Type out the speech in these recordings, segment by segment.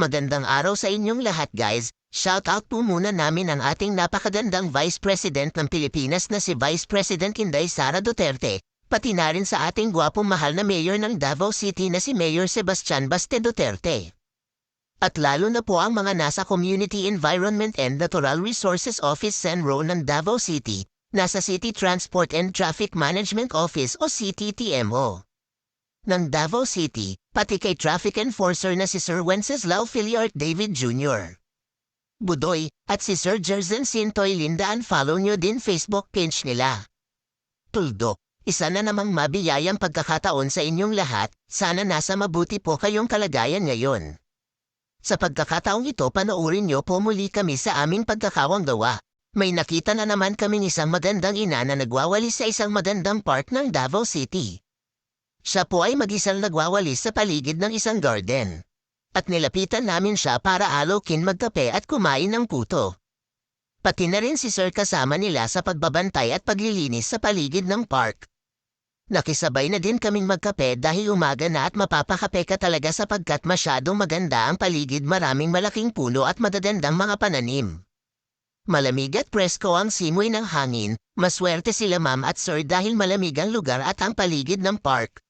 Magandang araw sa inyong lahat guys. Shoutout po muna namin ang ating napakagandang Vice President ng Pilipinas na si Vice President Inday Sara Duterte. Pati na rin sa ating gwapong mahal na Mayor ng Davao City na si Mayor Sebastian Baste Duterte. At lalo na po ang mga nasa Community Environment and Natural Resources Office CENRO ng Davao City, nasa City Transport and Traffic Management Office o CTTMO ng Davao City, pati kay Traffic Enforcer na si Sir Wenceslao Filiart David Jr. Budoy, at si Sir Jerzen Sintoy Linda, follow nyo din Facebook page nila. Tuldok, isa na namang mabiyayang pagkakataon sa inyong lahat, sana nasa mabuti po kayong kalagayan ngayon. Sa pagkakataong ito panoorin nyo po muli kami sa aming pagkakawang gawa. May nakita na naman kaming isang magandang ina na nagwawalis sa isang magandang park ng Davao City. Siya po ay mag-isang nagwawalis sa paligid ng isang garden. At nilapitan namin siya para alokin magkape at kumain ng puto. Pati na rin si Sir kasama nila sa pagbabantay at paglilinis sa paligid ng park. Nakisabay na din kaming magkape dahil umaga na at mapapakape ka talaga sapagkat masyadong maganda ang paligid, maraming malaking puno at madadandang mga pananim. Malamig at presko ang simoy ng hangin, maswerte sila ma'am at sir dahil malamig ang lugar at ang paligid ng park.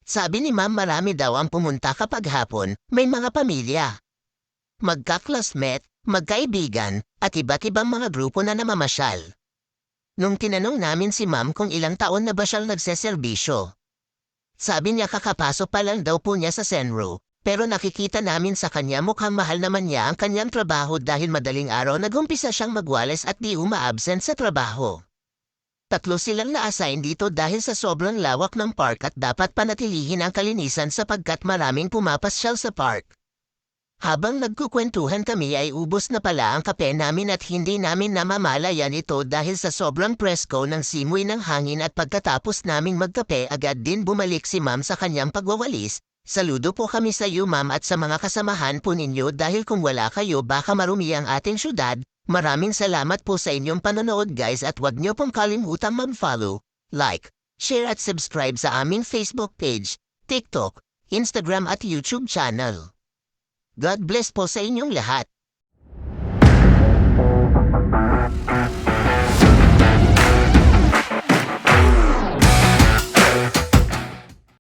Sabi ni ma'am marami daw ang pumunta kapag hapon, may mga pamilya, magka-classmate, magkaibigan, at iba't ibang mga grupo na namamasyal. Nung tinanong namin si ma'am kung ilang taon na ba siyang nagseserbisyo, sabi niya kakapasok pa lang daw po niya sa CENRO, pero nakikita namin sa kanya mukhang mahal naman niya ang kanyang trabaho dahil madaling araw nagumpisa siyang magwalis at di uma-absent sa trabaho. 3 silang na-assign dito dahil sa sobrang lawak ng park at dapat panatilihin ang kalinisan sapagkat maraming pumapasyal sa park. Habang nagkukwentuhan kami ay ubos na pala ang kape namin at hindi namin namamalayan ito dahil sa sobrang presko ng simoy ng hangin at pagkatapos naming magkape agad din bumalik si ma'am sa kanyang pagwawalis. Saludo po kami sa iyo ma'am at sa mga kasamahan po ninyo dahil kung wala kayo baka marumi ang ating syudad. Maraming salamat po sa inyong panonood guys at huwag niyo pong kalimutang mag-follow, like, share at subscribe sa aming Facebook page, TikTok, Instagram at YouTube channel. God bless po sa inyong lahat.